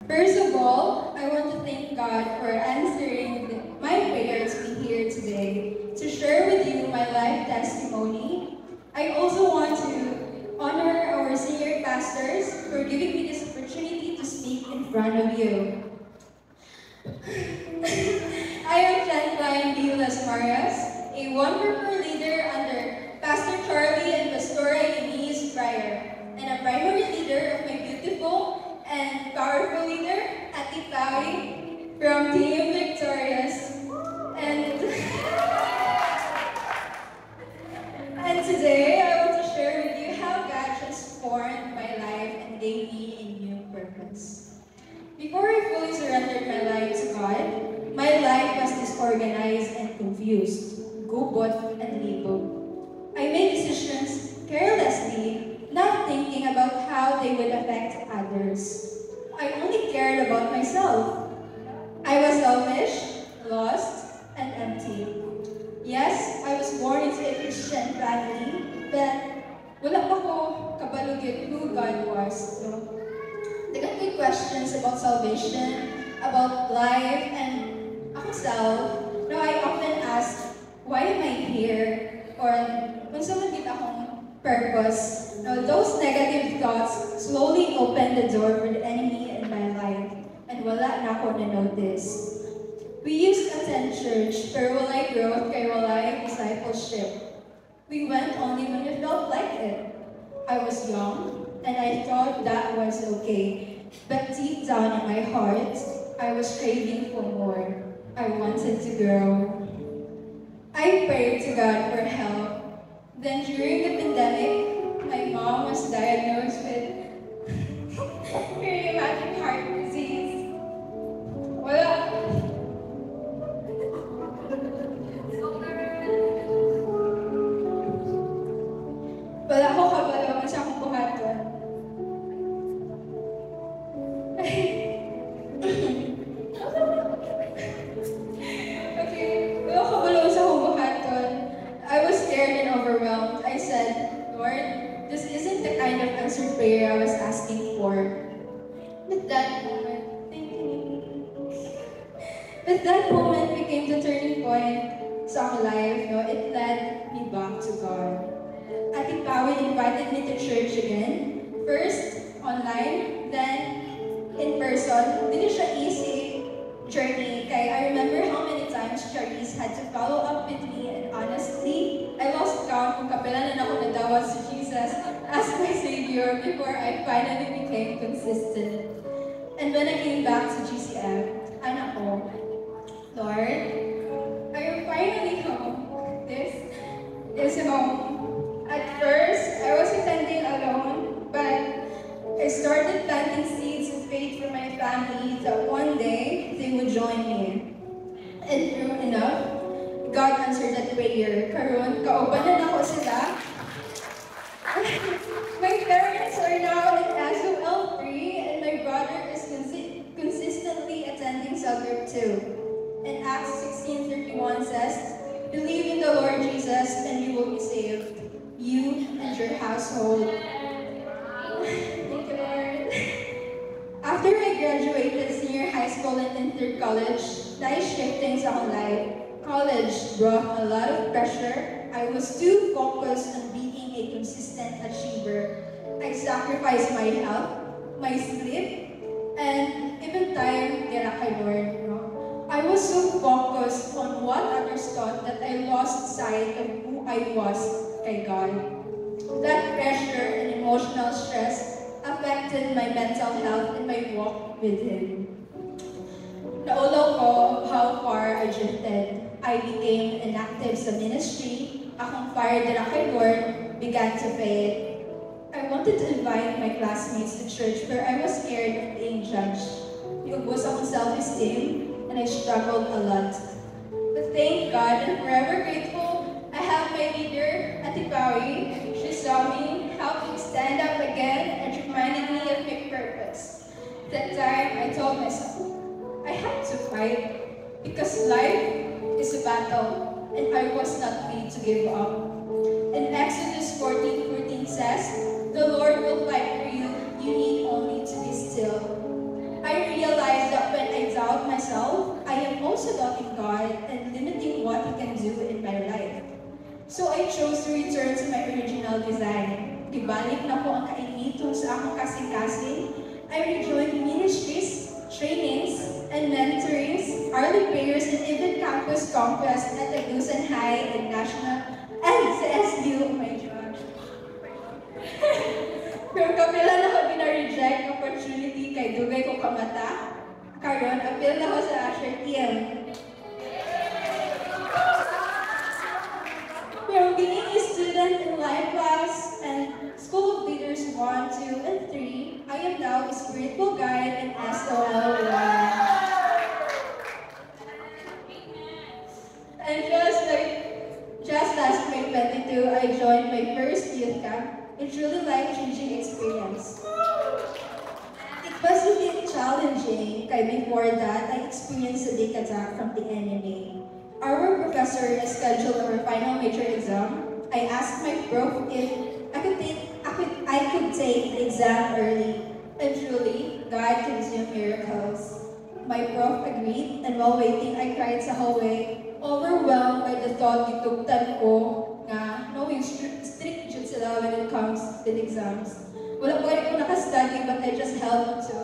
First of all, I want to thank God for answering my prayer to be here today to share with you my life testimony. I also want to honor our senior pastors for giving me this opportunity to speak in front of you. I am Frontline Vilas Marias, a wonderful leader under Pastor Charlie and Pastora Eunice Pryor, and a primary leader of my beautiful and powerful leader, Ati Pawi, from Team Victorious. And, and today, I want to share with you how God transformed my life and gave me a new purpose. Before I fully surrendered my life to God, my life was disorganized and confused, gubot and libo. I made decisions carelessly, not thinking about how they would affect others. I only cared about myself. I was selfish, lost, and empty. Yes, I was born into a Christian family, but wala pa ko kabalugid who God was. So, they got good questions about salvation, about life, and myself. Now I often ask, why am I here? Or kung saan kita akong purpose. Now those negative thoughts slowly opened the door for the enemy in my life, and wala na ako na-notice. We used to attend church, pero walay growth kay walay discipleship. We went only when we felt like it. I was young, and I thought that was okay. But deep down in my heart, I was craving for more. I wanted to grow. I prayed to God for help. Then during the pandemic, my mom was diagnosed with rheumatic heart disease. Wala. Wala ko kabalo sa akong buhaton. Okay, wala ko kabalo sa akong buhaton. I was scared and overwhelmed. I said, Lord, this isn't the kind of answered prayer I was asking for. But that moment, thank you. But that moment became the turning point sa aking life. No? It led me back to God. Ati Pawin invited me to church again. First, online, then in person. Dito siya easy journey. Kaya I remember how many times Charisse had to follow up with me, and honestly, I lost count kung kapilan na ako nadawat si Jesus as my Savior before I finally became consistent. And when I came back to GCF, anak ko, Lord, I am finally home. This is home. At first, I was attending alone, but I started planting seeds of faith for my family that one day they would join me. And true enough, God answered that prayer. Karon, kaubanan ako sila. My parents are now in SOL 3, and my brother is consistently attending cell group 2. And Acts 16:31 says, believe in the Lord Jesus and you will be saved, you and your household. Thank you, Lord. After I graduated senior high school and entered college, life shifting sa akong life. College brought a lot of pressure. I was too focused on being a consistent achiever. I sacrificed my health, my sleep, and even time kaya kay Lord. No? I was so focused on what others thought that I lost sight of who I was kay God. That pressure and emotional stress affected my mental health and my walk with Him. Naulaw ko how far I drifted. I became inactive sa ministry. Akong fire na kay Lord began to fade. I wanted to invite my classmates to church, but I was scared of being judged. Niubos akong self-esteem, and I struggled a lot. But thank God, and forever grateful, I have my leader, Ati Pawi. She saw me, helped me stand up again, and reminded me of my purpose. That time, I told myself, I had to fight, because life is a battle, and I was not free to give up. In Exodus 14:14 says, the Lord will fight for you, you need only to be still. I myself, I am also doubting God and limiting what He can do in my life. So I chose to return to my original design. Gibalik na po ang kainitong sa akong kasing-kasing. I rejoined ministries, trainings, and mentorings, early prayers, and even campus conquest at Tagusan High and National and sa SU. Oh my God. Pero kapila na ko gina-reject opportunity kay dugay ko kamata. Karon, apil na ko sa Asher TM. Pero being a student in Life Class and School of Leaders 1, 2, and 3, I am now a spiritual guide in SOL 1. And just last May 22, I joined my first youth camp. A truly life-changing experience. It was a bit challenging, kaya before that, I experienced a big attack from the enemy. Our professor scheduled our final major exam. I asked my prof if I could take the exam early. And truly, God can do miracles. My prof agreed, and while waiting, I cried sa hallway, overwhelmed by the thought gitugtan ko nga knowing strict jud sila when it comes with exams. Wala pa ko nakastudy, but I just held on to.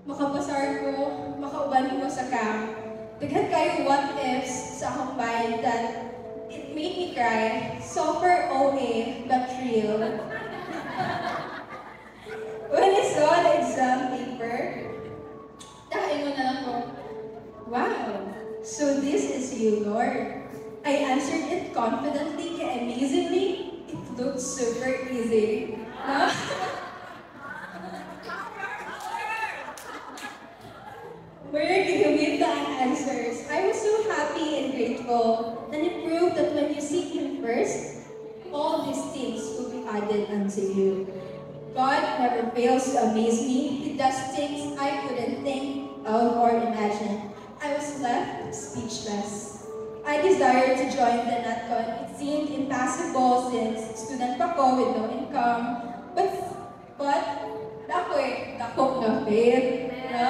Makapasar ko, makauban ko sa camp. Daghan kayo what ifs sa akong mind that it made me cry. Super OA, but real. When I saw the exam paper, nakaingon na lang ko, wow, so this is you, Lord. I answered it confidently, amazingly, it looked super easy. No? Where gihumit ang answers. I was so happy and grateful, and it proved that when you seek Him first, all these things will be added unto you. God never fails to amaze me. He does things I couldn't think of or imagine. I was left speechless. I desired to join the NatCon. It seemed impossible since student pa ko with no income. But dako na faith, no?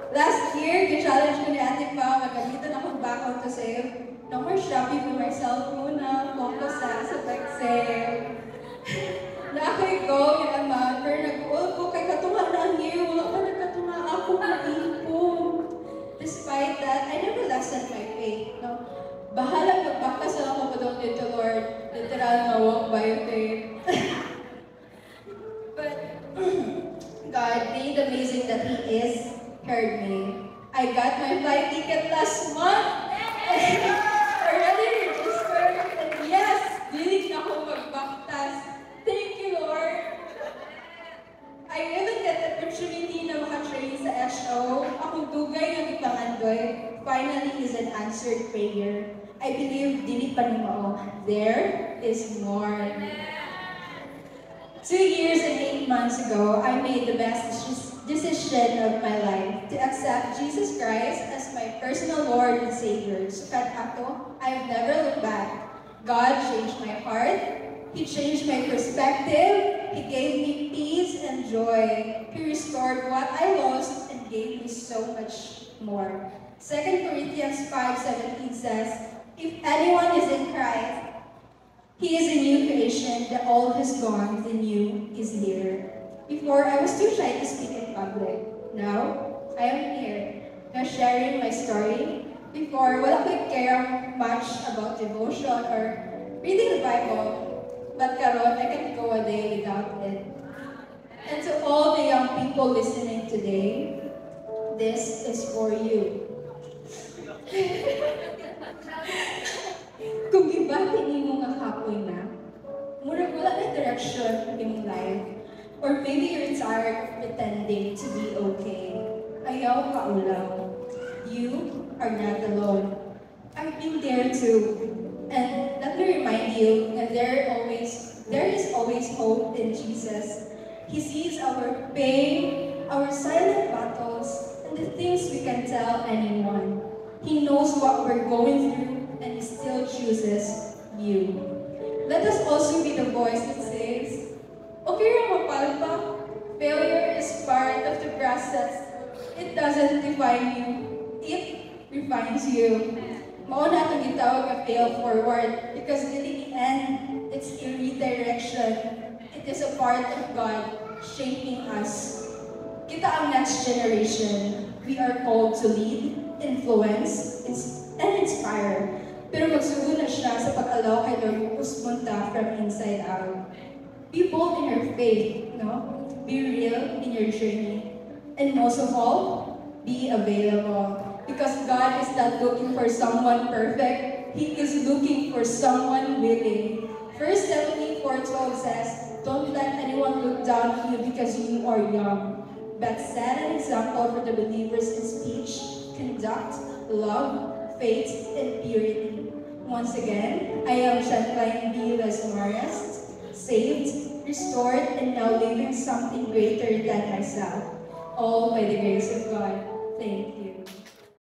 Last year, the-challenge ko ni Ate Pao, magamitan akong background to save. No more shopping for myself muna, focus sa pag-save. Na ako'y go yung amount, pero nag-uol ko kay katunga na ang year, wala pa nagkatunga ako mag-ipon. Despite that, I never lessened my faith. No? Bahalang magbakas na ako pa doon dito, Lord. Literal na walk by faith. But God, being the amazing that He is, heard me. I got my flight ticket last month. Already registered. And yes, dilig na ako magbaktas. Thank you, Lord. I even get the opportunity na makatrain sa SO. Akong dugay ng ipangandoy finally is an answered prayer. I believe dili pa ni mao. There is more. 2 years and 8 months ago, I made the best decision of my life to accept Jesus Christ as my personal Lord and Savior. Sukat ako, I've never looked back. God changed my heart. He changed my perspective. He gave me peace and joy. He restored what I lost and gave me so much more. 2 Corinthians 5:17 says, if anyone is in Christ, he is a new creation. The old has gone, the new is here. Before, I was too shy to speak in public. Now, I am here, now sharing my story. Before, wala ko care much about devotion or reading the Bible. But karon, I can't go a day without it. And to all the young people listening today, this is for you. Kung gibati nimo nga kapoy na, murag wala na direction in life. Or maybe you're tired of pretending to be okay. Ayaw ka ulaw. You are not alone. I've been there too. And let me remind you that there is always hope in Jesus. He sees our pain, our silent battles, and the things we can tell anyone. He knows what we're going through, and He still chooses you. Let us also be the voice that says, okay lang mapalpa. Failure is part of the process. It doesn't define you. it refines you. Mauna itong gitawag na fail forward because in the end, it's a redirection. It is a part of God shaping us. Kita ang next generation. We are called to lead, influence, and inspire. Pero magsugo na siya sa pag-allow kay Lord usmunta from inside out. Be bold in your faith, no? Be real in your journey. And most of all, be available. Because God is not looking for someone perfect. He is looking for someone willing. 1 Timothy 4:12 says, don't let anyone look down on you because you are young, but set an example for the believers in speech, conduct, love, faith, and purity. Once again, I am Chantaline B. Lesmarias, saved, restored, and now living something greater than myself, all by the grace of God.